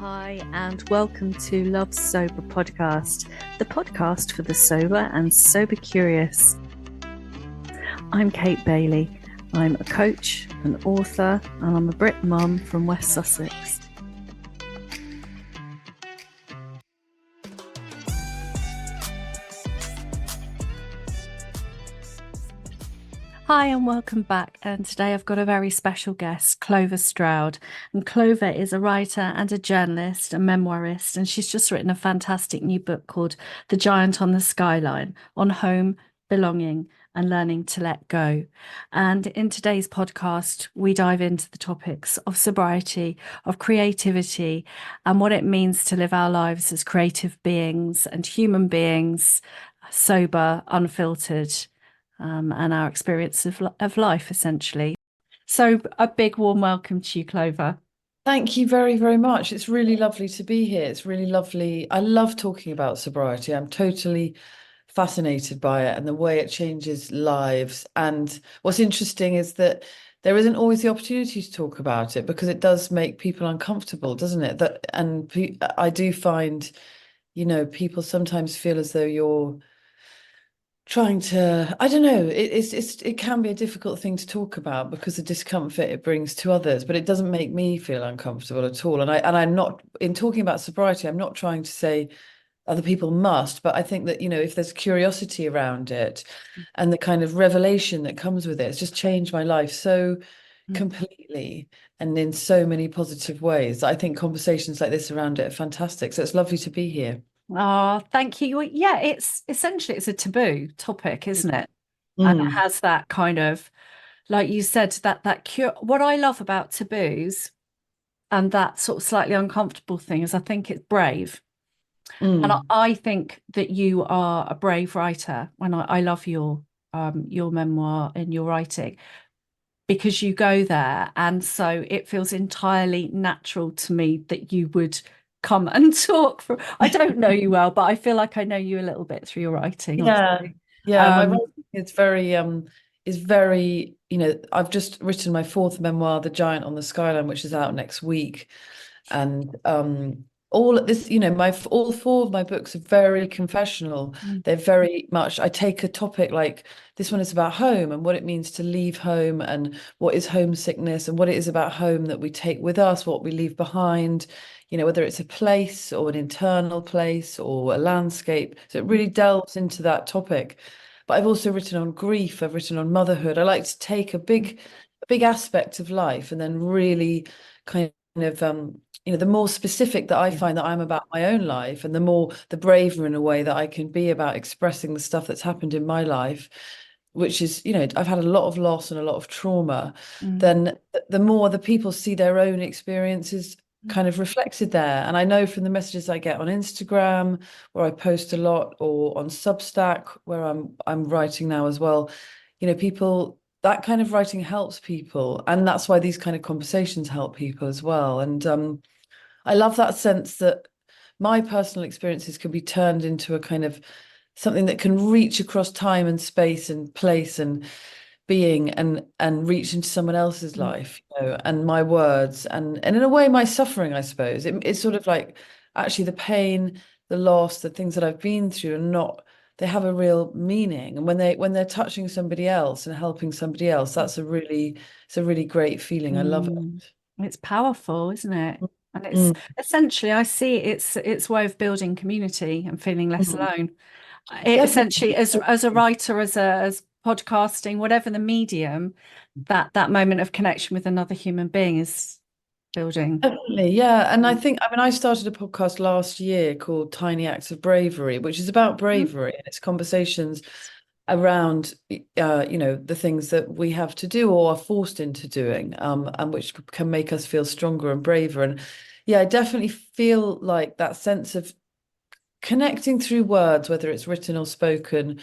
Hi, and welcome to Love Sober Podcast, the podcast for the sober and sober curious. I'm Kate Bailey. I'm a coach, an author, and I'm a Brit mum from West Sussex. Hi and welcome back. And today I've got a very special guest, Clover Stroud. And Clover is a writer and a journalist, a memoirist, and she's just written a fantastic new book called The Giant on the Skyline on home, belonging, and learning to let go. And in today's podcast, we dive into the topics of sobriety, of creativity, and what it means to live our lives as creative beings and human beings, sober, unfiltered. And our experience of life, essentially. So a big warm welcome to you, Clover. Thank you very, very much. It's really lovely to be here. It's really lovely. I love talking about sobriety. I'm totally fascinated by it and the way it changes lives. And what's interesting is that there isn't always the opportunity to talk about it because it does make people uncomfortable, doesn't it? I do find, people sometimes feel as though you're trying to, I don't know, it can be a difficult thing to talk about because the discomfort it brings to others, but it doesn't make me feel uncomfortable at all. I'm not, in talking about sobriety, I'm not trying to say other people must, but I think that, if there's curiosity around it and the kind of revelation that comes with it, it's just changed my life so completely and in so many positive ways. I think conversations like this around it are fantastic. So it's lovely to be here. Oh, thank you. Yeah, it's essentially it's a taboo topic, isn't it? And it Mm. has that kind of, like you said, that cure. What I love about taboos and that sort of slightly uncomfortable thing is I think it's brave. And Mm. I think that you are a brave writer. When I love your memoir and your writing because you go there, and so it feels entirely natural to me that you would come and talk. I don't know you well, but I feel like I know you a little bit through your writing, Yeah, obviously. yeah. My Um, writing is very, I've just written my fourth memoir, The Giant on the Skyline, which is out next week. And all this, all four of my books are very confessional. mm, They're very much, I take a topic like this one is about home and what it means to leave home and what is homesickness and what it is about home that we take with us, what we leave behind, whether it's a place or an internal place or a landscape. So it really delves into that topic. But I've also written on grief, I've written on motherhood. I like to take a big aspect of life and then really kind of the more specific that I yeah. find that I'm about my own life and the braver in a way that I can be about expressing the stuff that's happened in my life, which is, I've had a lot of loss and a lot of trauma, Mm, then the more the people see their own experiences kind of reflected there. And I know from the messages I get on Instagram, where I post a lot, or on Substack, where I'm writing now as well, people that kind of writing helps people. And that's why these kind of conversations help people as well. And I love that sense that my personal experiences can be turned into a kind of something that can reach across time and space and place and being and reach into someone else's mm, life, and my words and in a way my suffering, I suppose. It's sort of like actually the pain, the loss, the things that I've been through and not they have a real meaning. And when they're touching somebody else and helping somebody else, it's a really great feeling. I love mm. It's powerful, isn't it? it. And it's Mm, essentially, I see it's way of building community and feeling less mm. alone. It essentially, Definitely. as a writer, as podcasting, whatever the medium, that moment of connection with another human being is building. Definitely, yeah. And Mm. I mean, I started a podcast last year called Tiny Acts of Bravery, which is about bravery and it's conversations around, the things that we have to do or are forced into doing, and which can make us feel stronger and braver. And yeah, I definitely feel like that sense of connecting through words, whether it's written or spoken,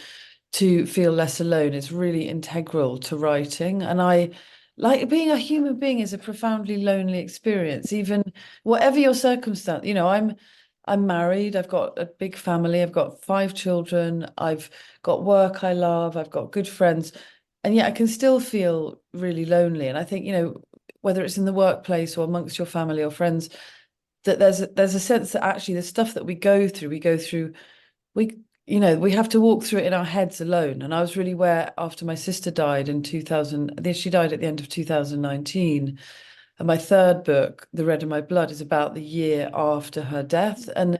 to feel less alone is really integral to writing. And I like being a human being is a profoundly lonely experience, even whatever your circumstance. I'm married, I've got a big family, I've got 5 children, I've got work I love, I've got good friends, and yet I can still feel really lonely. And I think, whether it's in the workplace or amongst your family or friends, that there's a sense that actually the stuff that we go through, we we have to walk through it in our heads alone. And I was really aware after my sister died in 2000, I think she died at the end of 2019. And my third book, The Red of My Blood, is about the year after her death. And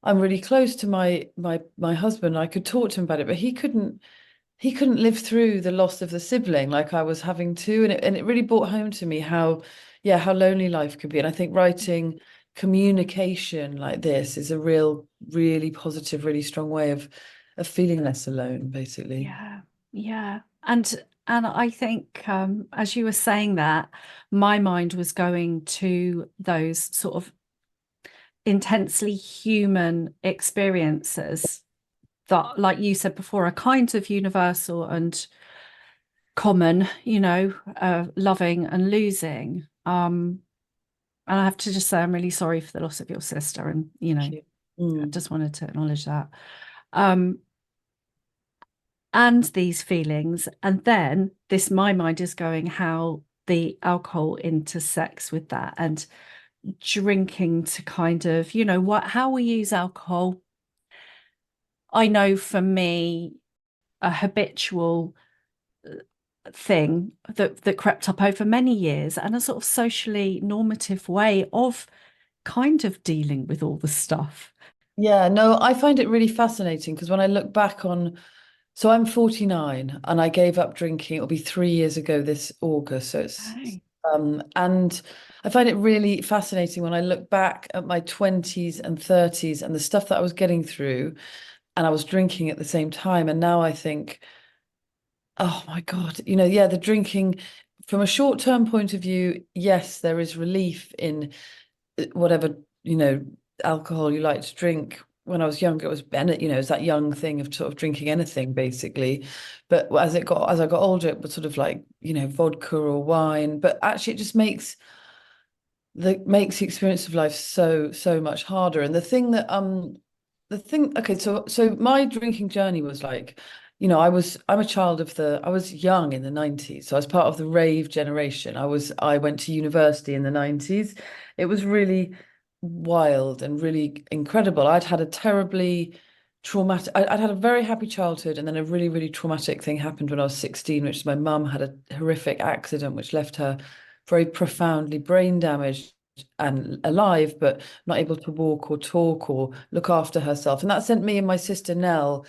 I'm really close to my husband. I could talk to him about it, but he couldn't live through the loss of the sibling like I was having to. And it really brought home to me how, yeah, how lonely life could be. And I think writing communication like this is a really positive, really strong way of feeling less alone, basically. Yeah, yeah. And I think as you were saying that, my mind was going to those sort of intensely human experiences that, like you said before, are kind of universal and common, loving and losing. And I have to just say I'm really sorry for the loss of your sister, and Thank you. I Mm. just wanted to acknowledge that. Um, and these feelings. And then my mind is going how the alcohol intersects with that, and drinking to kind of, how we use alcohol. I know for me, a habitual thing that crept up over many years, and a sort of socially normative way of kind of dealing with all the stuff. Yeah, no, I find it really fascinating because when I look back on, so I'm 49 and I gave up drinking. It'll be 3 years ago this August. So Okay. and I find it really fascinating when I look back at my 20s and 30s and the stuff that I was getting through, and I was drinking at the same time. And now I think, oh my God, yeah, the drinking from a short-term point of view, yes, there is relief in whatever, alcohol you like to drink. When I was younger, it was it was that young thing of sort of drinking anything basically. But as I got older, it was sort of like, vodka or wine. But actually it just makes the experience of life so much harder. And okay, so my drinking journey was like, I'm a child of I was young in the 90s. So I was part of the rave generation. I went to university in the 90s. It was really wild and really incredible. I'd had a terribly traumatic, I'd had a very happy childhood, and then a really traumatic thing happened when I was 16, which is my mum had a horrific accident which left her very profoundly brain damaged and alive, but not able to walk or talk or look after herself. And that sent me and my sister Nell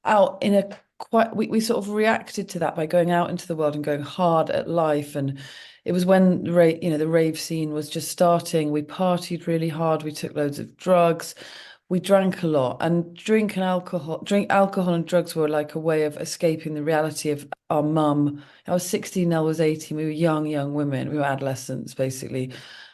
out in a quite, we sort of reacted to that by going out into the world and going hard at life. And it was when the rave scene was just starting. We partied really hard. We took loads of drugs. We drank a lot, and drink alcohol and drugs were like a way of escaping the reality of our mum. I was 16, Nell was 18. We were young women. We were adolescents, basically.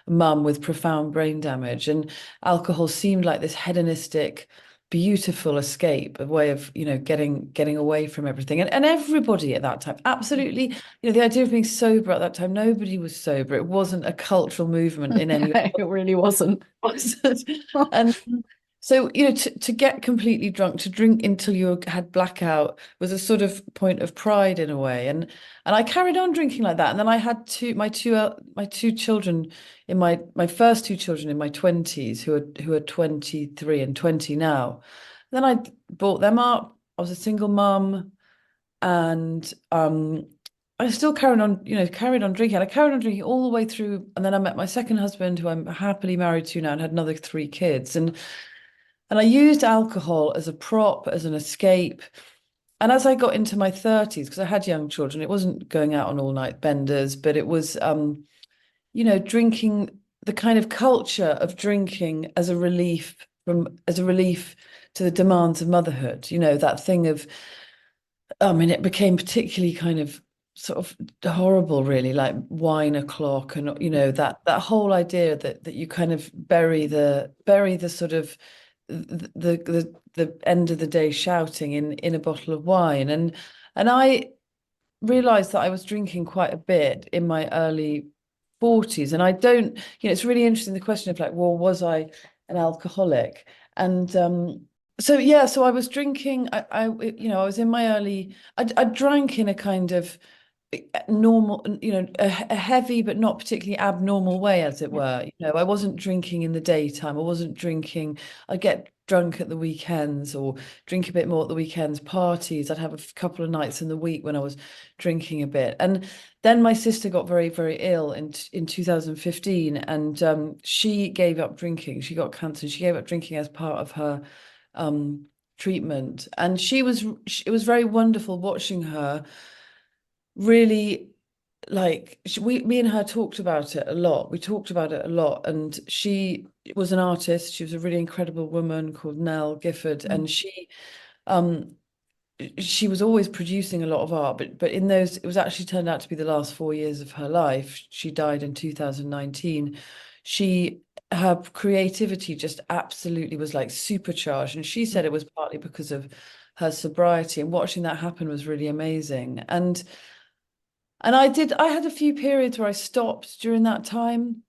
Mum with profound brain damage. And alcohol seemed like this hedonistic, beautiful escape, a way of, getting away from everything. And everybody at that time, absolutely, the idea of being sober at that time, nobody was sober. It wasn't a cultural movement in any way. It really wasn't. And so, to get completely drunk, to drink until you had blackout was a sort of point of pride in a way. And I carried on drinking like that. And then I had my two children my first two children in my 20s who are 23 and 20 now. Then I brought them up. I was a single mum, and I still carried on drinking. And I carried on drinking all the way through. And then I met my second husband, who I'm happily married to now, and had another three kids. And I used alcohol as a prop, as an escape. And as I got into my 30s, because I had young children, it wasn't going out on all night benders, but it was, drinking, the kind of culture of drinking as a relief to the demands of motherhood. That thing of, I mean, it became particularly kind of sort of horrible, really, like wine o'clock, and that whole idea that you kind of bury the sort of the end of the day shouting in a bottle of wine. And I realized that I was drinking quite a bit in my early 40s. And I don't, it's really interesting, the question of like, well, was I an alcoholic? And so yeah, so I was drinking. I was in my I drank in a kind of normal, a heavy but not particularly abnormal way, as it Yeah. were. I wasn't drinking in the daytime. I wasn't drinking. I'd get drunk at the weekends or drink a bit more at the weekends, parties. I'd have a couple of nights in the week when I was drinking a bit. And then my sister got very, very ill in 2015, and she gave up drinking. She got cancer. She gave up drinking as part of her treatment. And it was very wonderful watching her really, like, me and her talked about it a lot. We talked about it a lot, and she was an artist. She was a really incredible woman called Nell Gifford, Mm. and um she was always producing a lot of art, but in those, it was actually turned out to be the last 4 years of her life. She died in 2019. She Her creativity just absolutely was like supercharged, and she said it was partly because of her sobriety, and watching that happen was really amazing. And I had a few periods where I stopped during that time.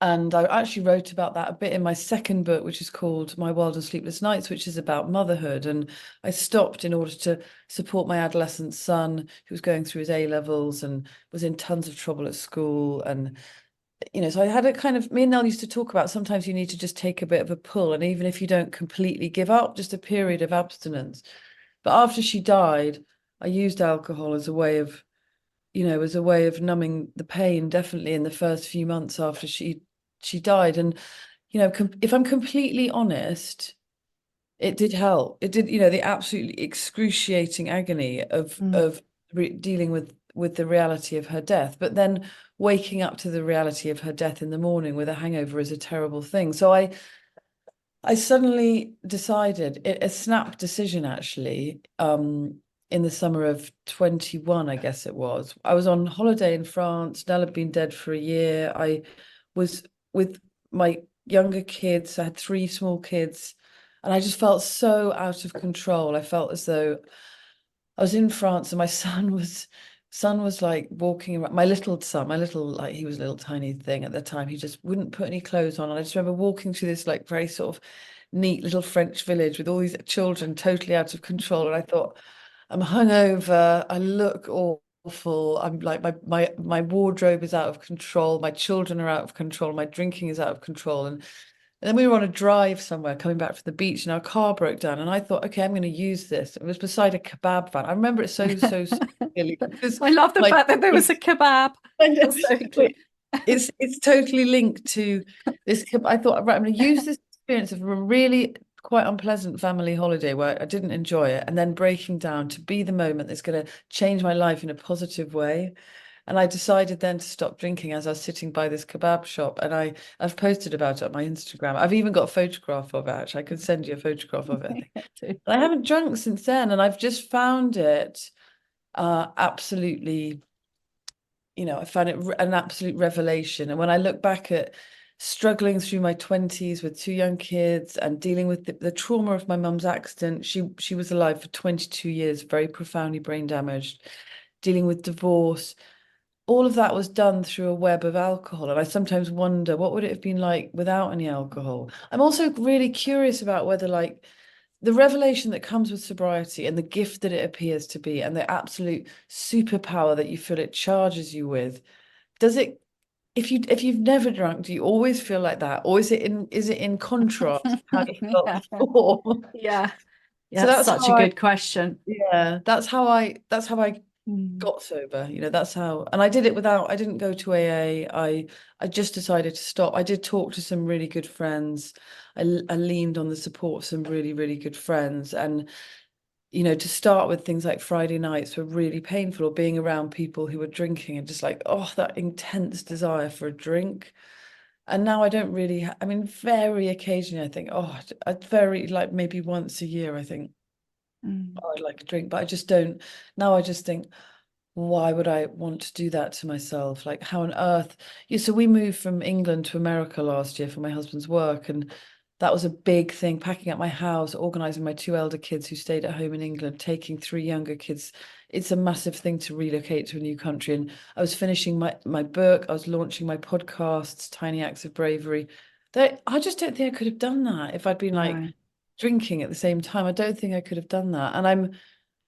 And I actually wrote about that a bit in my second book, which is called My Wild and Sleepless Nights, which is about motherhood. And I stopped in order to support my adolescent son, who was going through his A levels and was in tons of trouble at school. And, so I had a kind of, me and Nell used to talk about sometimes you need to just take a bit of a pull. And even if you don't completely give up, just a period of abstinence. But after she died, I used alcohol as a way of as a way of numbing the pain, definitely in the first few months after she died. And if I'm completely honest, it did help. It did, the absolutely excruciating agony of Mm. dealing with the reality of her death, but then waking up to the reality of her death in the morning with a hangover is a terrible thing. So I suddenly decided, a snap decision actually, in the summer of 21, I guess it was. I was on holiday in France. Nell had been dead for a year. I was with my younger kids. I had three small kids, and I just felt so out of control. I felt as though I was in France, and my son was like walking around. My little son, like, he was a little tiny thing at the time. He just wouldn't put any clothes on. And I just remember walking through this like very sort of neat little French village with all these children totally out of control. And I thought, I'm hungover. I look awful. I'm like, my wardrobe is out of control. My children are out of control. My drinking is out of control. And then we were on a drive somewhere coming back from the beach, and our car broke down. And I thought, okay, I'm going to use this. It was beside a kebab van. I remember it so clearly because I love the my fact that there was a kebab. That's so cute. but it's totally linked to this. I thought, right, I'm going to use this experience of a really quite unpleasant family holiday where I didn't enjoy it, and then breaking down to be the moment that's going to change my life in a positive way. And I decided then to stop drinking as I was sitting by this kebab shop. And I've posted about it on my Instagram. I've even got a photograph of it, actually. I could send you a photograph of it, I think. And I haven't drunk since then. And I've just found it absolutely, I found it an absolute revelation. And when I look back at struggling through my 20s with two young kids and dealing with the trauma of my mum's accident, she was alive for 22 years, very profoundly brain damaged, dealing with divorce. All of that was done through a web of alcohol. And I sometimes wonder, what would it have been like without any alcohol? I'm also really curious about whether, like, the revelation that comes with sobriety and the gift that it appears to be and the absolute superpower that you feel it charges you with, does it, if you've never drunk, do you always feel like that? Or is it in contrast to how you felt Yeah. before? Yeah. So Yeah, it's that's such how a I good question. yeah, that's how I Mm. got sober. That's how, and I didn't go to AA. I just decided to stop. I did talk to some really good friends. I leaned on the support of some really, really good friends. And, to start with, things like Friday nights were really painful, or being around people who were drinking and just like, oh, that intense desire for a drink. And now I don't really, I mean, very occasionally I think, oh, I very, like, maybe once a year, I think, Mm. oh, I'd like a drink, but I just don't. Now I just think, why would I want to do that to myself? Like, how on earth? Yeah, so we moved from England to America last year for my husband's work, and that was a big thing, packing up my house, organizing my two elder kids who stayed at home in England, taking three younger kids. It's a massive thing to relocate to a new country. And I was finishing my book, I was launching my podcasts, Tiny Acts of Bravery. I just don't think I could have done that if I'd been like No. drinking at the same time. I don't think I could have done that. And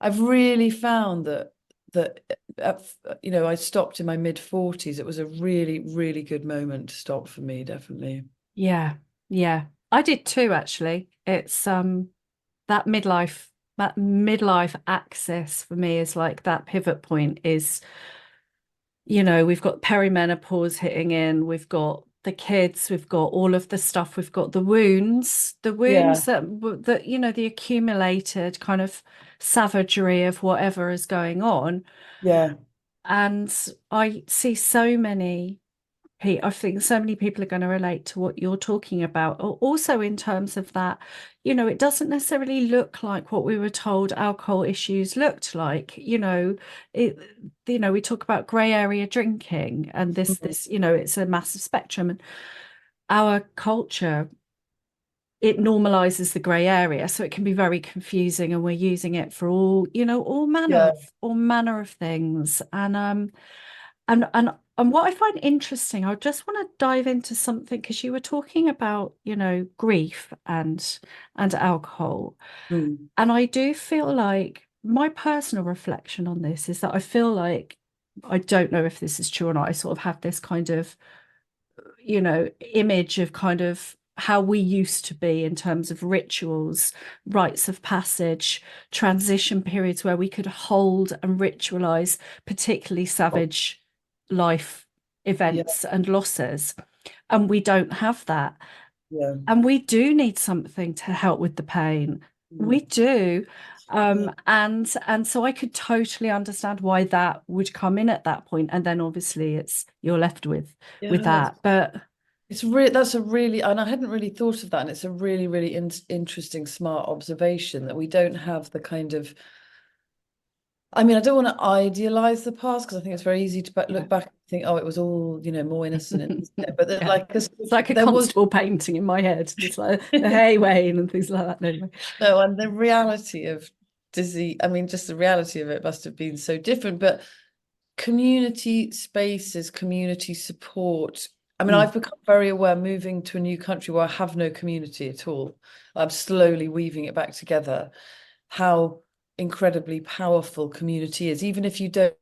I've really found that that you know, I stopped in my mid-40s. It was a really, really good moment to stop for me, definitely. Yeah, yeah. I did too, actually. It's that midlife axis for me is like that pivot point is, we've got perimenopause hitting in, we've got the kids, we've got all of the stuff, we've got the Yeah, wounds that the accumulated kind of savagery of whatever is going on. yeah, And I see so many I think so many people are going to relate to what you're talking about. Also, in terms of that, it doesn't necessarily look like what we were told alcohol issues looked like. It, we talk about grey area drinking and Mhm. it's a massive spectrum. And our culture, it normalizes the grey area, so it can be very confusing, and we're using it for Yeah. all manner of things. And what I find interesting, I just want to dive into something because you were talking about, grief and alcohol. Mm. And I do feel like my personal reflection on this is that I feel like I don't know if this is true or not. I sort of have this kind of, image of kind of how we used to be in terms of rituals, rites of passage, transition periods where we could hold and ritualize particularly savage life Yeah, events and losses. And we don't have that. yeah. And we do need something to help with the pain. We Mm. do. Yeah, And so I could totally understand why that would come in at that point. And then obviously you're left with yeah. that. But It's really, that's a really, and I hadn't really thought of that, and it's a really, really interesting, smart observation that we don't have the kind of. I mean, I don't want to idealize the past because I think it's very easy to yeah. look back and think, oh, it was all, more innocent. But Yeah. like, It's like a there was constable painting in my head, just like the hay Wayne and things like that. No, no, and the reality of disease. I mean, just the reality of it must have been so different. But community spaces, community support. I mean, mm, I've become very aware moving to a new country where I have no community at all. I'm slowly weaving it back together. How incredibly powerful community is, even if you don't,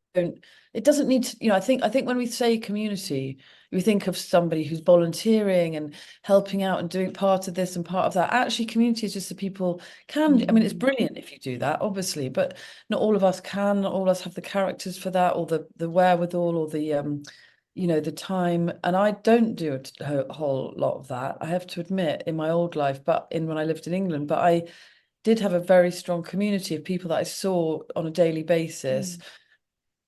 it doesn't need to, I think when we say community, we think of somebody who's volunteering and helping out and doing part of this and part of that. Actually, community is just the people can, I mean, it's mm, brilliant if you do that, obviously, but not all of us can, not all of us have the characters for that or the wherewithal or the time. And I don't do a whole lot of that, I have to admit, in my old life, but in when I lived in England. But I did have a very strong community of people that I saw on a daily basis. mm,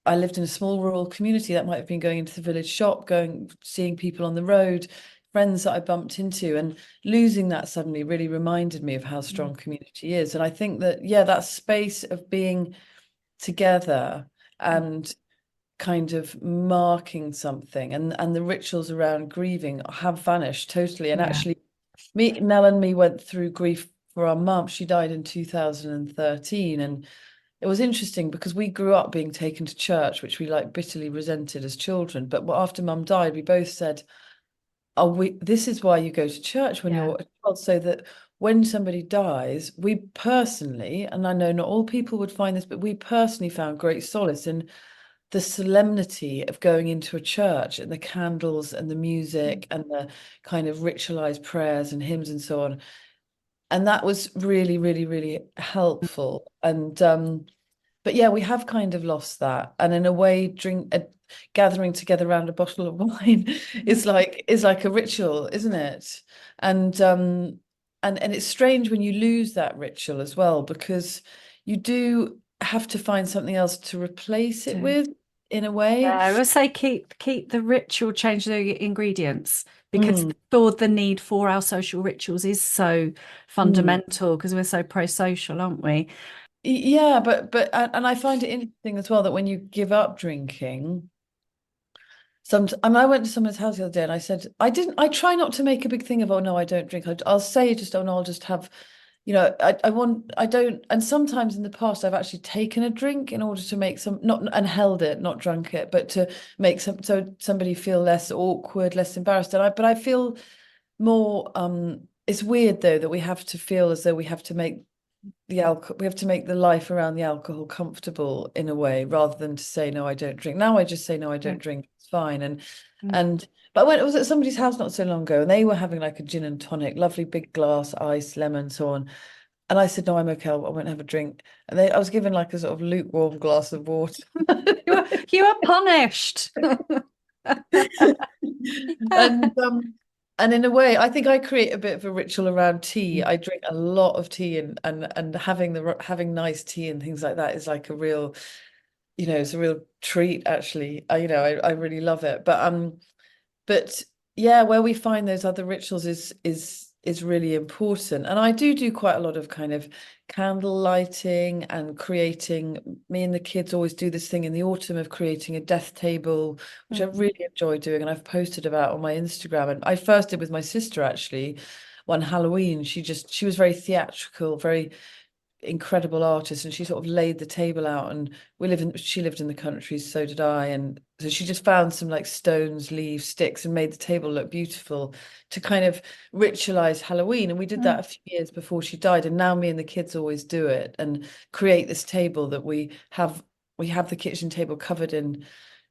I lived in a small rural community that might have been going into the village shop, going, seeing people on the road, friends that I bumped into, and losing that suddenly really reminded me of how mm, strong community is. And I think that, yeah, that space of being together mm. and kind of marking something and the rituals around grieving have vanished totally. And Yeah. actually, Nell and me went through grief for our mum. She died in 2013, and it was interesting because we grew up being taken to church, which we like bitterly resented as children. But after mum died, we both said, "Oh, this is why you go to church when Yeah. you're a child, so that when somebody dies, we personally, and I know not all people would find this, but we personally found great solace in the solemnity of going into a church and the candles and the Mm, music and the kind of ritualized prayers and hymns and so on." And that was really, really, really helpful. And but yeah, we have kind of lost that. And in a way, gathering together around a bottle of wine mm. is like a ritual, isn't it? And and it's strange when you lose that ritual as well, because you do have to find something else to replace it Do. with, in a way. Yeah, I would say keep the ritual, change the ingredients because Mm, for the need for our social rituals is so mm. fundamental because we're so pro-social, aren't we? Yeah, but I find it interesting as well that when you give up drinking, I mean, I went to someone's house the other day and I said, I try not to make a big thing of, oh no, I don't drink. I'll say just, oh no, I'll just have, I don't. And sometimes in the past, I've actually taken a drink in order to make not, and held it, not drunk it, but to make so somebody feel less awkward, less embarrassed. But I feel more, it's weird though, that we have to feel as though we have to make the alcohol, we have to make the life around the alcohol comfortable in a way, rather than to say, no, I don't drink. Now I just say, no, I don't Mm, drink. It's fine. mm, And, but I was at somebody's house not so long ago and they were having like a gin and tonic, lovely big glass, ice, lemon, so on. And I said, no, I'm okay. I won't have a drink. And I was given like a sort of lukewarm glass of water. you are punished. And and in a way, I think I create a bit of a ritual around tea. I drink a lot of tea, and having nice tea and things like that is like a real, it's a real treat actually. I really love it. But yeah, where we find those other rituals is really important. And I do quite a lot of kind of candle lighting and creating. Me and the kids always do this thing in the autumn of creating a death table, which I Mm, really enjoy doing, and I've posted about on my Instagram. And I first did with my sister actually. One Halloween, she was very theatrical, very incredible artist, and she sort of laid the table out, and she lived in the country, so did I, and so she just found some like stones, leaves, sticks, and made the table look beautiful to kind of ritualize Halloween. And we did that mm, a few years before she died, and now me and the kids always do it and create this table that we have the kitchen table covered in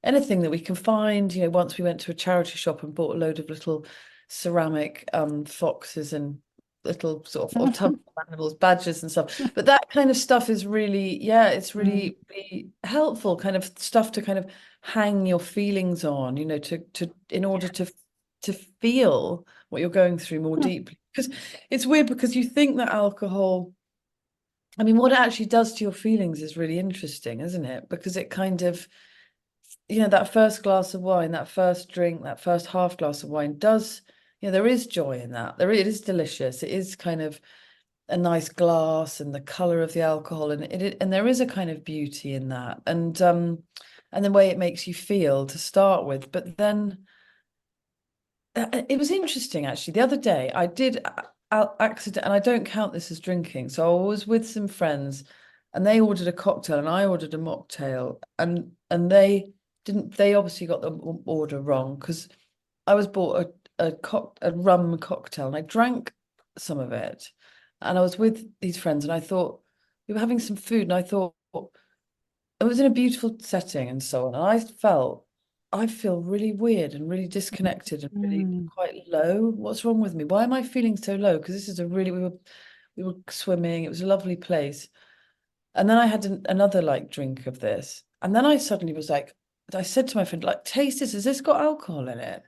anything that we can find. Once we went to a charity shop and bought a load of little ceramic foxes and little sort of mm, autumnal animals, badgers and stuff. But that kind of stuff is really, yeah, it's mm. really, really helpful kind of stuff to kind of hang your feelings on, to in order to feel what you're going through more Mm. deeply. Because it's weird because you think that alcohol, I mean, what it actually does to your feelings is really interesting, isn't it? Because it kind of, that first glass of wine, that first drink, that first half glass of wine does, there is joy in that. It is delicious. It is kind of a nice glass and the color of the alcohol, and and there is a kind of beauty in that, and the way it makes you feel to start with. But then it was interesting actually. The other day I did accident, and I don't count this as drinking. So I was with some friends, and they ordered a cocktail, and I ordered a mocktail, and they obviously got the order wrong because I was bought a rum cocktail, and I drank some of it, and I was with these friends, and I thought we were having some food, and I thought it was in a beautiful setting and so on. And I feel really weird and really disconnected and really Mm. quite low. What's wrong with me? Why am I feeling so low? Because this is we were swimming. It was a lovely place. And then I had another like drink of this. And then I suddenly was like, I said to my friend, like, taste this. Has this got alcohol in it?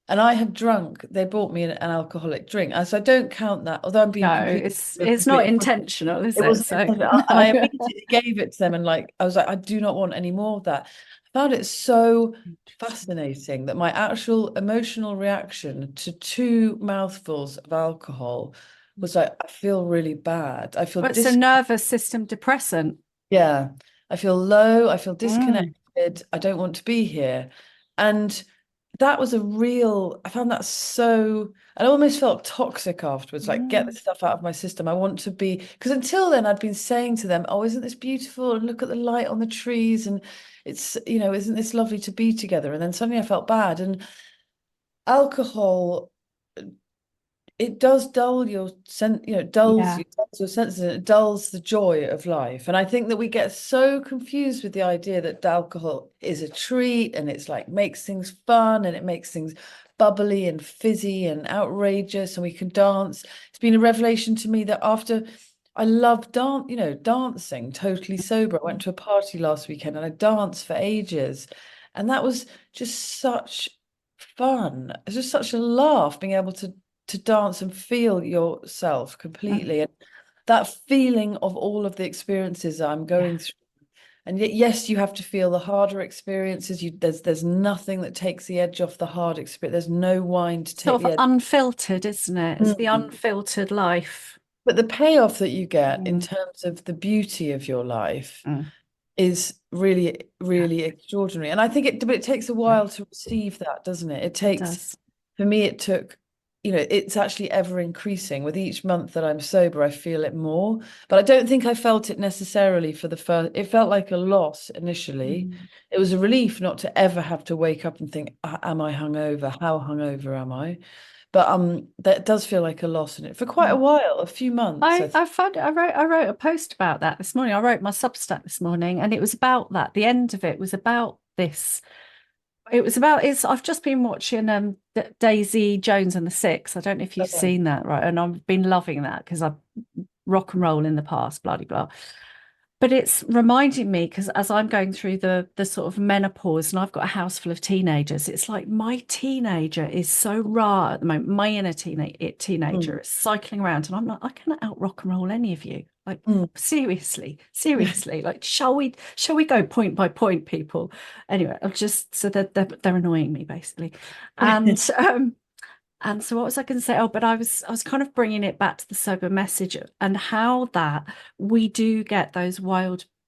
And I had drunk, they bought me an alcoholic drink. And so I don't count that, although I'm being No, completely, it's not intentional, is it it? wasn't So intentional. And I no. immediately gave it to them, and like I was like, I do not want any more of that. I found it so Interesting. fascinating that my actual emotional reaction to two mouthfuls of alcohol was like, I feel really bad. I feel Well, it's a nervous system depressant. yeah, I feel low, I feel Mm, disconnected, I don't want to be here. And that was I found that so, I almost felt toxic afterwards, like get mm. this stuff out of my system. I want to be, because until then I'd been saying to them, oh, isn't this beautiful? And look at the light on the trees. And isn't this lovely to be together? And then suddenly I felt bad. And alcohol, it does dull your sense, Yeah. dulls your senses, and it dulls the joy of life. And I think that we get so confused with the idea that alcohol is a treat, and it's like makes things fun, and it makes things bubbly and fizzy and outrageous, and we can dance. It's been a revelation to me that after I love dancing totally sober. I went to a party last weekend and I danced for ages. And that was just such fun. It's just such a laugh being able to dance and feel yourself Mm. completely. And that feeling of all of the experiences I'm Yeah. going through. And yet, yes, you have to feel the harder experiences. There's nothing that takes the edge off the hard experience. There's no wine to take Sort the of edge. unfiltered, isn't it? It's the Mm. unfiltered life. But the payoff that you get in Mm, terms of the beauty of your life mm. is really, Yeah, really extraordinary. And I think but it takes a right. while to receive that, doesn't it? It does. For me, it took it's actually ever increasing. With each month that I'm sober, I feel it more. But I don't think I felt it necessarily for the first. It felt like a loss initially. Mm. It was a relief not to ever have to wake up and think, Am I hungover? How hungover am I?" But that does feel like a loss in it for quite a Mm. while, a few months, I think. I found I wrote a post about that this morning. I wrote my Substack this morning, and it was about that. The end of it was about this. It was about it's I've just been watching Daisy Jones and the Six. I don't know if you've Okay. seen that, right? And I've been loving that because I rock and roll in the past, blah blah blah. But it's reminding me because as I'm going through the sort of menopause and I've got a house full of teenagers, it's like my teenager is so raw at the moment. My inner teenager Mm. is cycling around, and I'm like, I cannot out rock and roll any of you. Like Mm. seriously, seriously. Like, shall we go point by point, people? Anyway, I'm just so that they're annoying me basically, and and so what was I going to say? Oh, but I was kind of bringing it back to the sober message and how that we do get those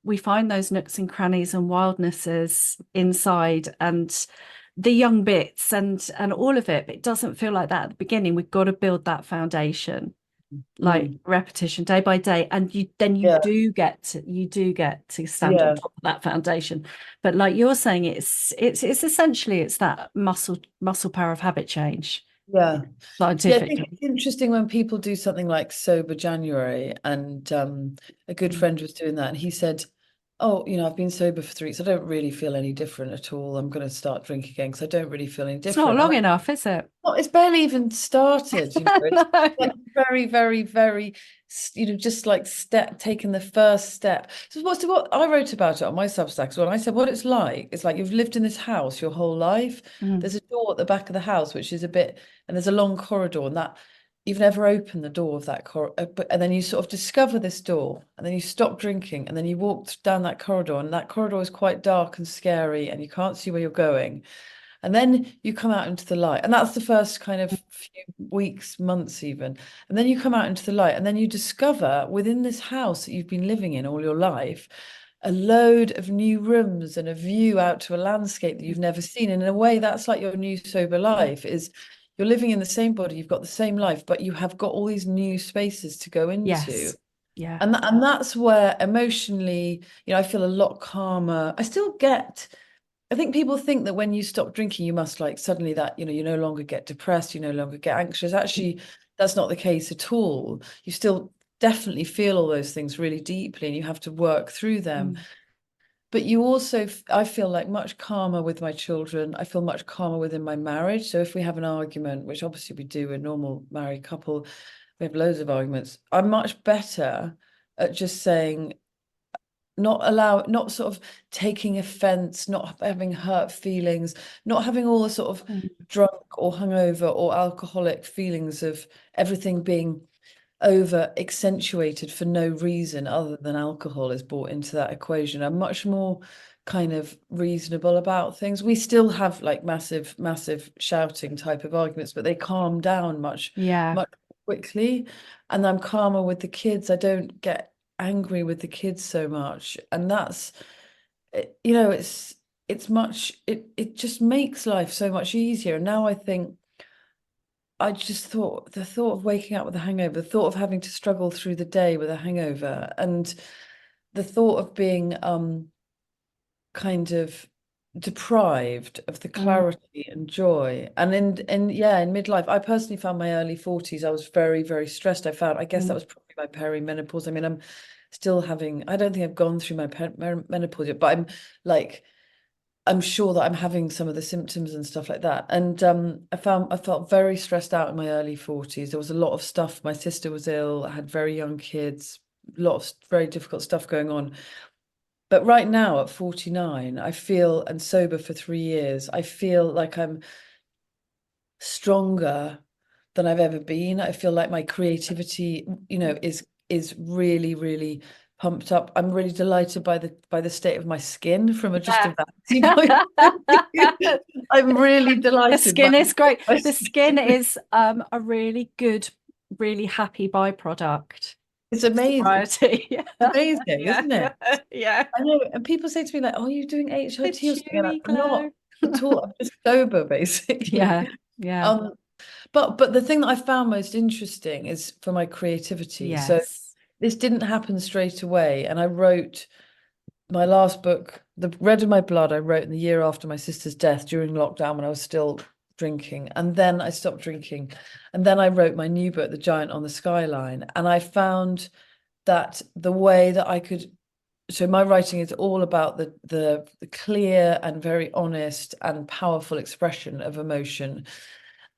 we find those nooks and crannies and wildnesses inside and the young bits and all of it. But it doesn't feel like that at the beginning. We've got to build that foundation, like Mm. repetition day by day. And you Yeah, do get to stand on yeah, top of that foundation. But like you're saying, it's essentially it's that muscle power of habit change yeah. Yeah, I think scientifically. it's interesting when people do something like Sober January, and a good Mm. friend was doing that, and he said, "Oh, I've been sober for 3 weeks. I don't really feel any different at all. I'm going to start drinking again because I don't really feel any It's not different." And long enough, is it? well, it's barely even started, It's like No. very, very, very, just like taking the first step. So what I wrote about it on my Substack as well. I said what it's like you've lived in this house your whole life. Mm. There's a door at the back of the house, which is and there's a long corridor, and that you've never opened the door of that corridor, and then you sort of discover this door, and then you stop drinking, and then you walk down that corridor, and that corridor is quite dark and scary, and you can't see where you're going. And then you come out into the light. And that's the first kind of few weeks, months even. And then you come out into the light. And then you discover within this house that you've been living in all your life, a load of new rooms and a view out to a landscape that you've never seen. And in a way, that's like your new sober life is you're living in the same body, you've got the same life, but you have got all these new spaces to go into. Yes. Yeah. And that's where emotionally, I feel a lot calmer. I think people think that when you stop drinking, you must like suddenly that, you no longer get depressed, you no longer get anxious. Actually, that's not the case at all. You still definitely feel all those things really deeply and you have to work through them. Mm. But you also, I feel like much calmer with my children. I feel much calmer within my marriage. So if we have an argument, which obviously we do, a normal married couple, we have loads of arguments. I'm much better at just saying, not sort of taking offense, not having hurt feelings, not having all the sort of Mm. drunk or hungover or alcoholic feelings of everything being over accentuated for no reason other than alcohol is brought into that equation. I'm much more kind of reasonable about things. We still have like massive, massive shouting type of arguments, but they calm down much, Yeah. much quickly. And I'm calmer with the kids. I don't get angry with the kids so much. And that's, it just makes life so much easier. And now I think I just thought the thought of waking up with a hangover, the thought of having to struggle through the day with a hangover, and the thought of being kind of deprived of the Mm. clarity and joy. And in midlife, I personally found my early 40s, I was very, very stressed. I guess that Mm. was probably my perimenopause. I mean, I don't think I've gone through my menopause yet, but I'm sure that I'm having some of the symptoms and stuff like that. And I felt very stressed out in my early 40s. There was a lot of stuff. My sister was ill. I had very young kids, a lot of very difficult stuff going on. But right now at 49, and sober for 3 years, I feel like I'm stronger than I've ever been. I feel like my creativity, is really, really pumped up. I'm really delighted by the state of my skin from just a vanity point of view. Yeah. I'm really The delighted skin is great. by The skin is a really good, really happy byproduct it's of amazing. sobriety. It's amazing, Yeah. isn't it? Yeah. I know, and people say to me like, "Oh, are you doing The HRT or something?" And dewy I'm not glow. at all. I'm just sober, basically. Yeah. Yeah. But the thing that I found most interesting is for my creativity. So Yes. this didn't happen straight away, and I wrote my last book, The Red of My Blood, I wrote in the year after my sister's death during lockdown when I was still drinking. And then I stopped drinking. And then I wrote my new book, The Giant on the Skyline. And I found that the way that I could, so my writing is all about the clear and very honest and powerful expression of emotion.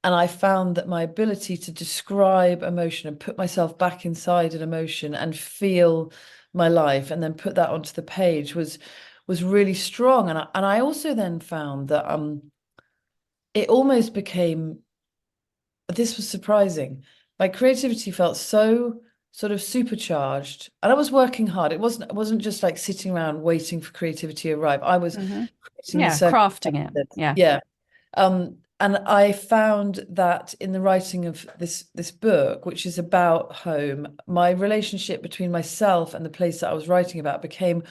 And I found that my ability to describe emotion and put myself back inside an emotion and feel my life and then put that onto the page was really strong. And I also then found that it almost became, this was surprising. My creativity felt so sort of supercharged, and I was working hard. It wasn't just like sitting around waiting for creativity to arrive. I was Hmm. creating the Yeah, crafting it. circumstances. Yeah. Yeah. And I found that in the writing of this book, which is about home, my relationship between myself and the place that I was writing about became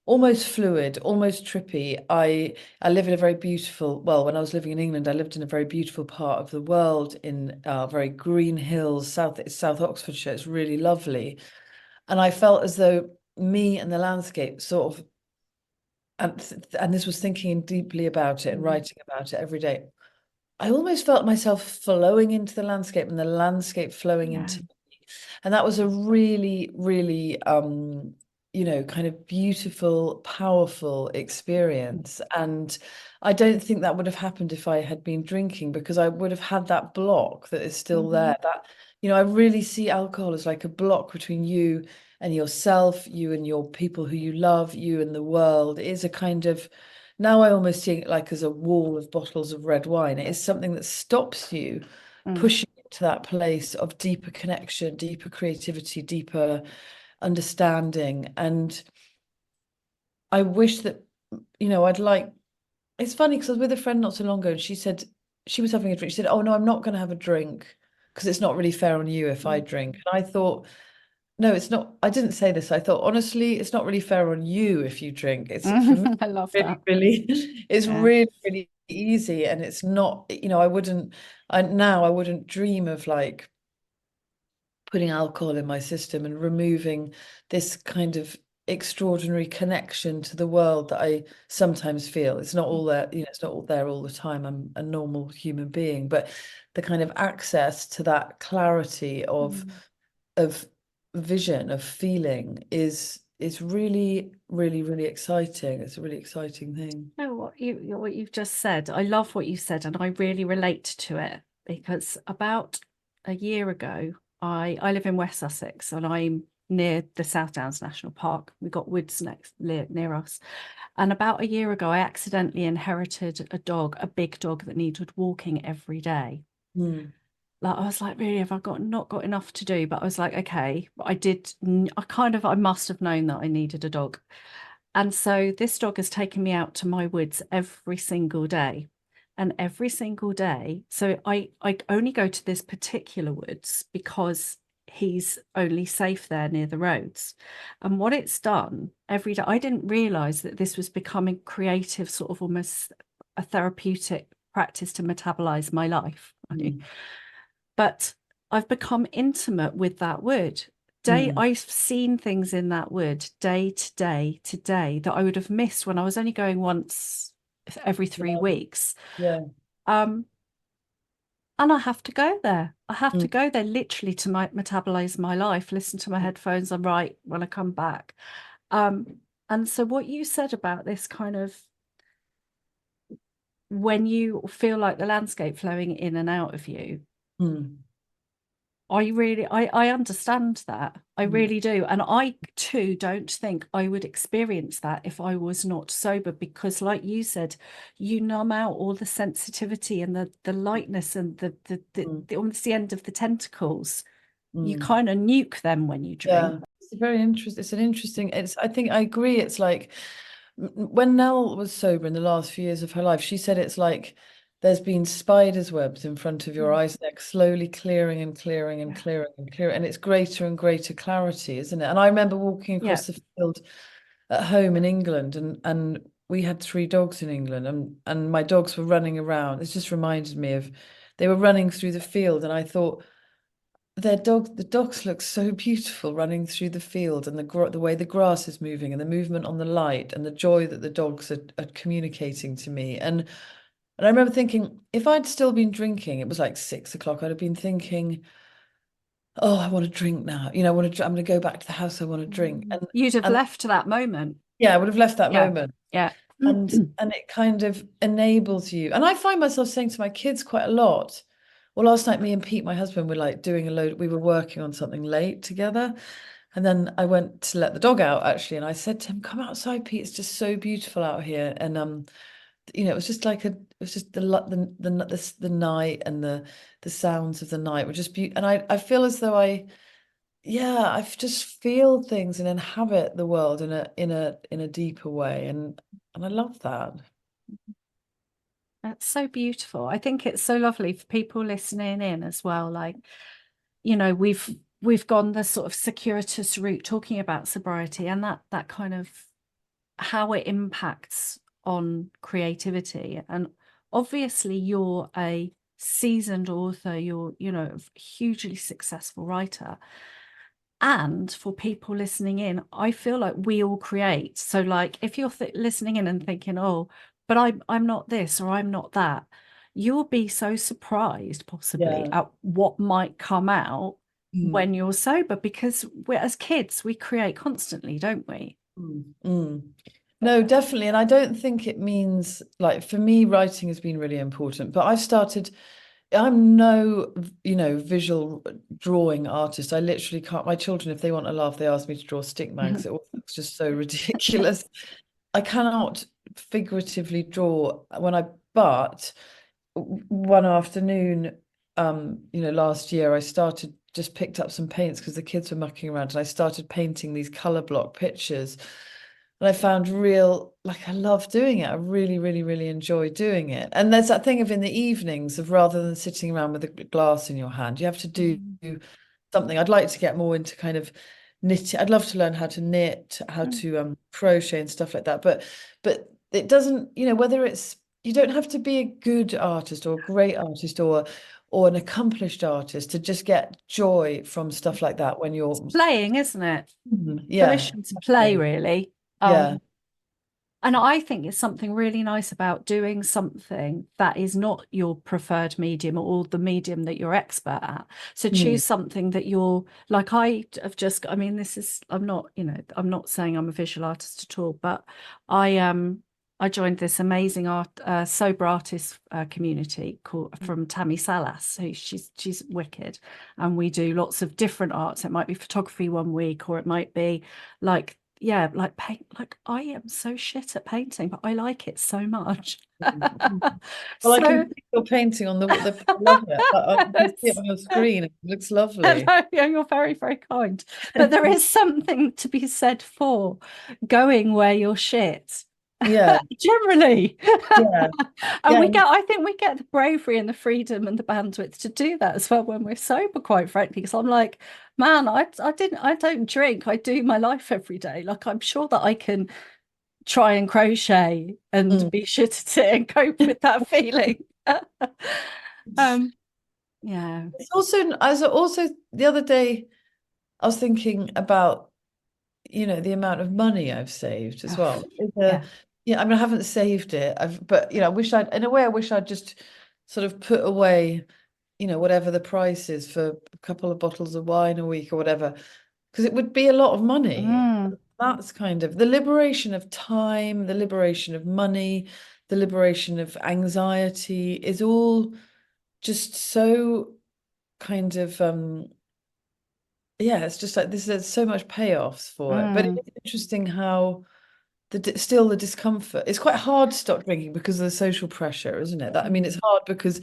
almost fluid, almost trippy. I live in a very beautiful, well, when I was living in England, I lived in a very beautiful part of the world in very green hills, South Oxfordshire. It's really lovely. And I felt as though me and the landscape sort of, and this was thinking deeply about it and Mm. writing about it every day. I almost felt myself flowing into the landscape and the landscape flowing Yeah. into me. And that was a really, really, kind of beautiful, powerful experience. And I don't think that would have happened if I had been drinking, because I would have had that block that is still Hmm. there. I really see alcohol as like a block between you and yourself, you and your people who you love, you and the world. It is a kind of, now I almost see it like as a wall of bottles of red wine. It is something that stops you Mm. pushing to that place of deeper connection, deeper creativity, deeper understanding. And I wish that, I'd like, it's funny because I was with a friend not so long ago and she said she was having a drink. She said, "Oh no, I'm not going to have a drink because it's not really fair on you if I Mm. drink." And I thought, no, it's not. I didn't say this. I thought, honestly, it's not really fair on you if you drink. It's for me, I love really, that. really, it's Yeah. really, really easy. And it's not, I wouldn't dream of like putting alcohol in my system and removing this kind of extraordinary connection to the world that I sometimes feel. It's not all there, it's not all there all the time. I'm a normal human being, but the kind of access to that clarity Mm. of vision, of feeling is really, really, really exciting. It's a really exciting thing. No, what you've just said, I love what you said, and I really relate to it because about a year ago, I live in West Sussex and I'm near the South Downs National Park. We've got woods near us. And about a year ago, I accidentally inherited a dog, a big dog that needed walking every day. Mm, Like I was like, really, have I not got enough to do? But I was like, okay, I did. I must have known that I needed a dog. And so this dog has taken me out to my woods every single day. And every single day, so I only go to this particular woods because he's only safe there near the roads. And what it's done every day, I didn't realize that this was becoming creative, sort of almost a therapeutic practice to metabolize my life. Right? mm, But I've become intimate with that wood. mm. I've seen things in that wood day to day to day that I would have missed when I was only going once every 3 weeks. Yeah. Um, and I have to go there. I have Mm, to go there literally to metabolize my life, listen to my headphones and write when I come back. And so what you said about this kind of when you feel like the landscape flowing in and out of you, mm, I understand that. I mm, really do. And I too don't think I would experience that if I was not sober, because like you said, you numb out all the sensitivity and the lightness and mm, almost the end of the tentacles. You mm. kind of nuke them when you drink. Yeah, it's a very interesting. It's an interesting. I think I agree. It's like when Nell was sober in the last few years of her life, she said it's like there's been spiders' webs in front of your Mm. eyes, like slowly clearing and clearing and Yeah. clearing and clearing, and it's greater and greater clarity, isn't it? And I remember walking Yeah. across the field at home in England, and we had three dogs in England, and my dogs were running around. It just reminded me of they were running through the field, and I thought the dogs look so beautiful running through the field, and the way the grass is moving and the movement on the light and the joy that the dogs are communicating to me. And I remember thinking, if I'd still been drinking, it was like 6 o'clock, I'd have been thinking, oh, I want to drink now. You know, I'm going to go back to the house. I want to drink. You'd have And left that moment. yeah, I would have left that Yeah. moment. Yeah. And it kind of enables you. And I find myself saying to my kids quite a lot. Well, last night, me and Pete, my husband, were like doing we were working on something late together. And then I went to let the dog out actually, and I said to him, "Come outside, Pete. It's just so beautiful out here." And it was just like it was just the night and the sounds of the night were just beautiful. And I feel as though I just feel things and inhabit the world in a deeper way, and I love that. That's so beautiful. I think it's so lovely for people listening in as well. Like, we've gone the sort of circuitous route talking about sobriety and that kind of how it impacts on creativity. And obviously you're a seasoned author, you're, a hugely successful writer. And for people listening in, I feel like we all create. So like if you're listening in and thinking, oh, but I'm not this or I'm not that, you'll be so surprised possibly Yeah. at what might come out Mm, when you're sober, because we're, as kids, we create constantly, don't we? mm. No, definitely. And I don't think it means, like, for me, writing has been really important. But I'm no, visual drawing artist. I literally can't. My children, if they want to laugh, they ask me to draw stick man because it all looks just so ridiculous. I cannot figuratively draw but one afternoon, last year, I started just picked up some paints because the kids were mucking around, and I started painting these color block pictures. And I found I love doing it. I really, really, really enjoy doing it. And there's that thing of in the evenings of rather than sitting around with a glass in your hand, you have to do something. I'd like to get more into kind of knitting. I'd love to learn how to knit, how to crochet and stuff like that. But it doesn't, whether it's you don't have to be a good artist or a great artist or an accomplished artist to just get joy from stuff like that when It's you're playing, isn't it? yeah, Permission to play, definitely. really. Yeah. And I think it's something really nice about doing something that is not your preferred medium or the medium that you're expert at. So Mm, choose something that you're like, I have just, I mean, I'm not, I'm not saying I'm a visual artist at all, but I joined this amazing sober artist community called from Tammy Salas. Who she's wicked, and we do lots of different arts. It might be photography one week, or it might be like like paint. Like I am so shit at painting, but I like it so much. mm. Well, I can So see your painting on I love it. I can see it on your screen. It looks lovely. no, yeah, you're very, very kind. But there is something to be said for going where you're shit. Yeah, Generally. yeah, And yeah. I think we get the bravery and the freedom and the bandwidth to do that as well when we're sober, quite frankly. Because I'm like, man, I don't drink. I do my life every day. Like I'm sure that I can try and crochet and Mm. be shit at it and cope with that feeling. Um, yeah. I was also the other day, I was thinking about, the amount of money I've saved as Oh, well. yeah. Yeah, I mean, I haven't saved it. But in a way, I wish I'd just sort of put away, whatever the price is for a couple of bottles of wine a week or whatever, because it would be a lot of money. Mm. That's kind of the liberation of time, the liberation of money, the liberation of anxiety is all just so kind of yeah, it's just like there's so much payoffs for it. But Mm. it's interesting how still the discomfort. It's quite hard to stop drinking because of the social pressure, isn't it? I mean, it's hard because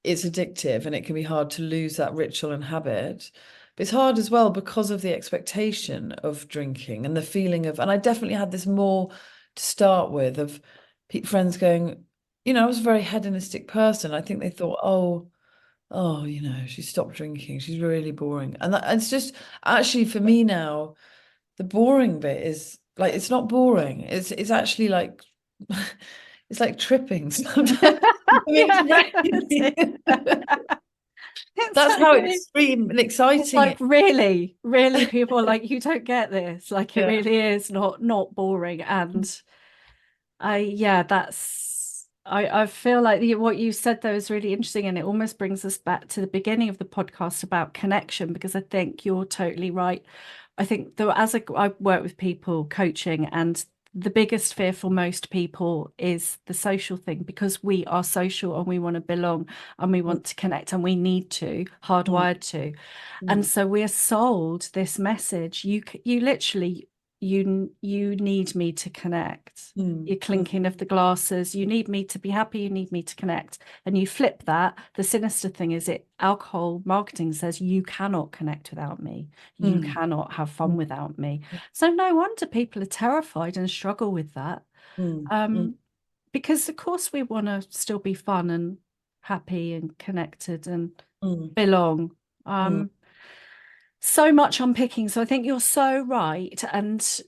it's addictive and it can be hard to lose that ritual and habit. But it's hard as well because of the expectation of drinking and the feeling of, and I definitely had this more to start with of friends going, I was a very hedonistic person. I think they thought, oh, she stopped drinking. She's really boring. And it's just actually for me now, the boring bit is like it's not boring. It's actually like it's like tripping sometimes. It's It is. crazy. It's That's like how really, extreme and it's exciting like it really, really people are like, you don't get this. Like it is. really is not boring. And yeah, I feel like what you said though is really interesting, and it almost brings us back to the beginning of the podcast about connection, because I think you're totally right. I think though, I work with people coaching, and the biggest fear for most people is the social thing, because we are social and we want to belong and we Mm, want to connect and we need to, mm, hardwired to. And mm, so we're sold this message. You literally you need me to connect. mm, You're mm, clinking of the glasses. You need me to be happy. You need me to connect. And you flip that. The sinister thing is, it alcohol marketing says you cannot connect without me. You mm, cannot have mm, fun without me. So no wonder people are terrified and struggle with that. mm, mm, Um, because of course we want to still be fun and happy and connected and mm, belong. mm, So much unpicking. So I think you're so right. And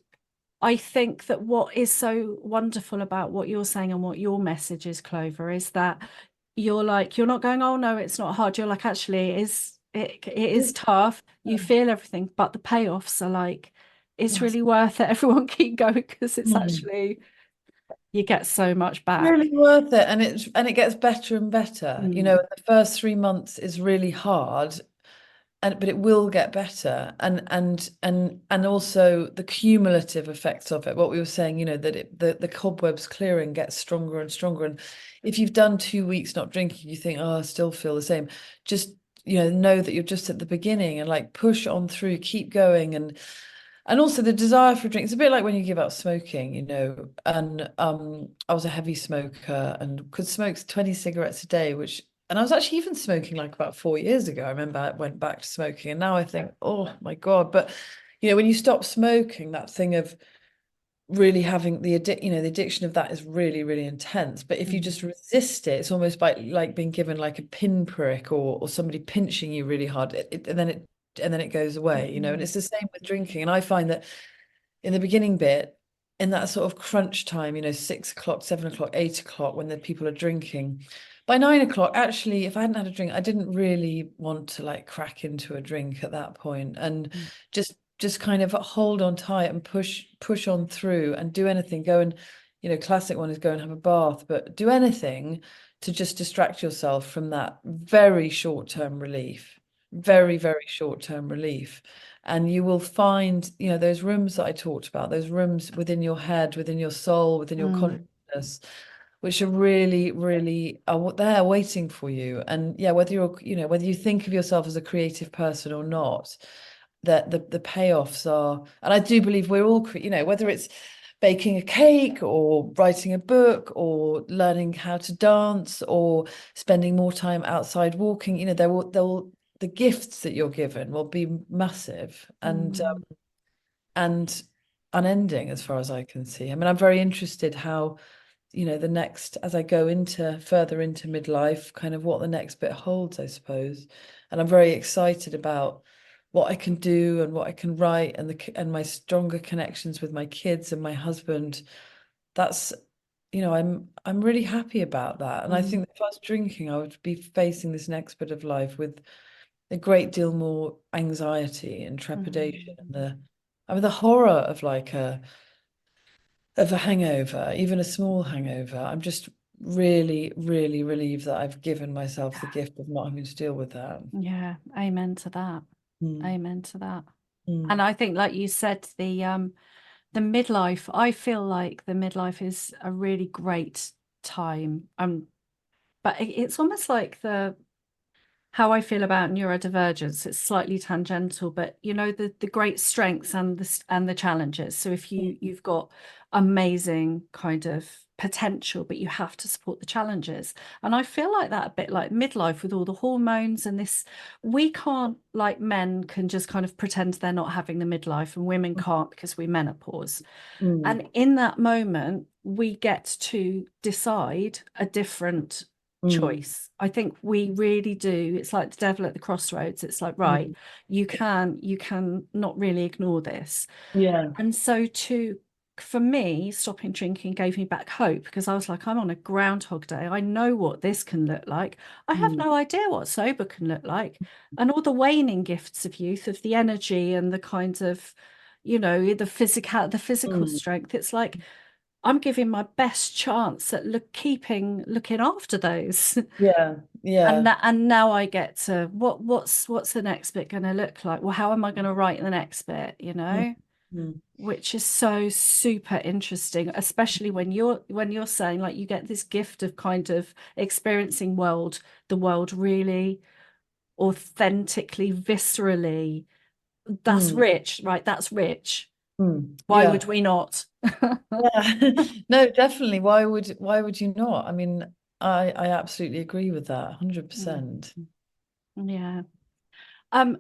I think that what is so wonderful about what you're saying and what your message is, Clover, is that you're not going, oh no, it's not hard. You're like, actually, it is mm. tough. You feel everything, but the payoffs are like, it's Yes. really worth it. Everyone keep going, because it's Mm. actually, you get so much back. Really worth it, and it gets better and better. You know, Mm, the first 3 months is really hard, and but it will get better, and also the cumulative effects of it. What we were saying, you know, that the cobwebs clearing gets stronger and stronger. And if you've done 2 weeks not drinking, you think, oh, I still feel the same. Just, know that you're just at the beginning, and like push on through, keep going. And also the desire for drink. It's a bit like when you give up smoking, And I was a heavy smoker and could smoke 20 cigarettes a day, and I was actually even smoking like about 4 years ago. I remember I went back to smoking, and now I think, oh my God. But when you stop smoking, that thing of really having the addiction of that is really, really intense. But if you mm, just resist it, it's almost like being given like a pinprick, or somebody pinching you really hard, and then it goes away, and mm, it's the same with drinking. And I find that in the beginning bit, in that sort of crunch time, 6 o'clock, 7 o'clock, 8 o'clock, when the people are drinking, by 9 o'clock, actually, if I hadn't had a drink, I didn't really want to like crack into a drink at that point, and mm, just kind of hold on tight and push on through and do anything. Go and, classic one is go and have a bath, but do anything to just distract yourself from that very short-term relief, very, very short-term relief. And you will find, those rooms that I talked about, those rooms within your head, within your soul, within your mm, consciousness, which are really, really are there waiting for you. And yeah, whether you think of yourself as a creative person or not, that the payoffs are, and I do believe we're all, whether it's baking a cake or writing a book or learning how to dance or spending more time outside walking, the gifts that you're given will be massive mm, and unending as far as I can see. I mean, I'm very interested how, the next, as I go further into midlife, kind of what the next bit holds, I suppose. And I'm very excited about what I can do and what I can write, and my stronger connections with my kids and my husband. That's, I'm really happy about that. And I mm, think if I was drinking, I would be facing this next bit of life with a great deal more anxiety and trepidation, and mm. the horror of like a hangover, even a small hangover. I'm just really, really relieved that I've given myself the gift of not having to deal with that. Yeah, amen to that. Mm, Amen to that. And mm, I think, like you said, the midlife, I feel like the midlife is a really great time. But it's almost like the how I feel about neurodivergence. It's slightly tangential, but the great strengths and the challenges. So if you've got amazing kind of potential, but you have to support the challenges. And I feel like that a bit like midlife with all the hormones and this, we can't, like men can just kind of pretend they're not having the midlife, and women can't because we menopause. mm, And in that moment, we get to decide a different mm, choice. I think we really do. It's like the devil at the crossroads. It's like, right, mm. you can not really ignore this. Yeah. And so to for me, stopping drinking gave me back hope because I was like, I'm on a groundhog day. I know what this can look like. I have Mm, no idea what sober can look like. And all the waning gifts of youth, of the energy and the kinds of, the physical mm. strength. It's like I'm giving my best chance at looking after those. Yeah, And yeah. that, and now I get to what's the next bit going to look like? Well, how am I going to write the next bit, Mm, mm, which is so super interesting, especially when you're saying like you get this gift of kind of experiencing the world really authentically, viscerally. That's mm, rich, right? That's rich. Why would yeah. we not? Yeah. No, definitely. Why would you not? I mean, I absolutely agree with that, Mm. 100%. Yeah. Um,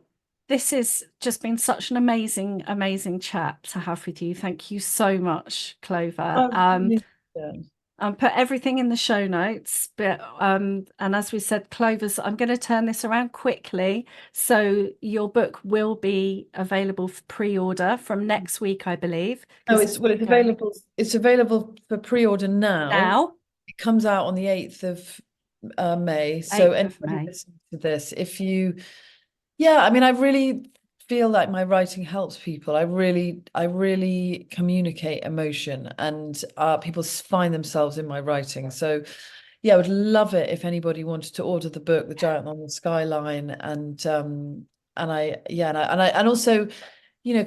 this has just been such an amazing, amazing chat to have with you. Thank you so much, Clover. I really, yeah. Put everything in the show notes, but and as we said, Clover's, I'm going to turn this around quickly. So your book will be available for pre-order from next week, I believe, Oh, because it's it's well, it's going available. It's available for pre-order now. now, It comes out on the 8th of May. So 8th of anybody May. listening to this, if you, yeah, I mean, I really feel like my writing helps people. I really communicate emotion, and people find themselves in my writing. So yeah, I would love it if anybody wanted to order the book, The Giant on the Skyline, and I yeah, and also,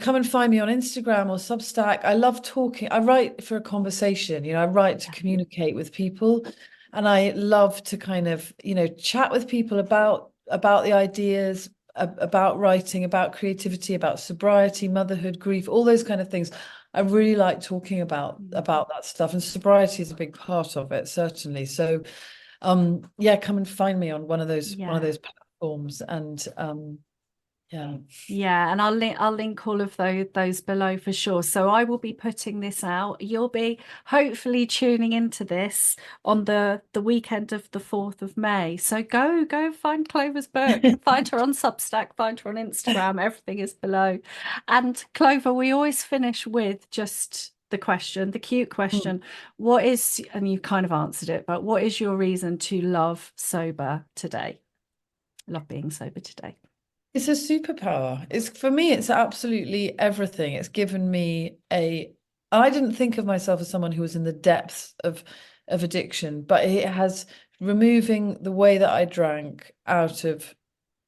come and find me on Instagram or Substack. I love talking. I write for a conversation, I write to Yeah. communicate with people. And I love to kind of, chat with people about the ideas, about writing, about creativity, about sobriety, motherhood, grief, all those kind of things. I really like talking about that stuff. And sobriety is a big part of it, certainly. So yeah, come and find me on one of those Yeah. platforms. And yeah. Yeah, and I'll link all of those below for sure. So I will be putting this out. You'll be hopefully tuning into this on the weekend of the 4th of May. So go find Clover's book. Find her on Substack, find her on Instagram. Everything is below. And Clover, we always finish with just the cute question. What is, and you kind of answered it, but what is your reason to love sober today? Love being sober today. It's a superpower. It's for me, it's absolutely everything. It's given me I didn't think of myself as someone who was in the depths of addiction, but it has removing the way that I drank out of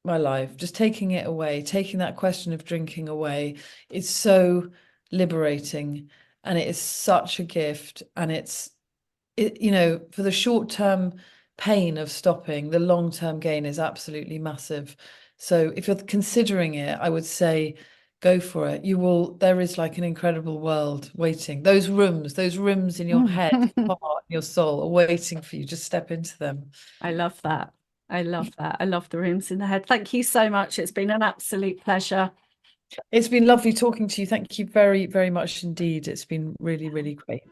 my life, just taking it away, taking that question of drinking away, is so liberating, and it is such a gift. And for the short term pain of stopping, the long term gain is absolutely massive. So if you're considering it, I would say go for it. There is like an incredible world waiting. Those rooms in your head, your heart, your soul are waiting for you. Just step into them. I love that. I love that. I love the rooms in the head. Thank you so much. It's been an absolute pleasure. It's been lovely talking to you. Thank you very, very much indeed. It's been really, really great.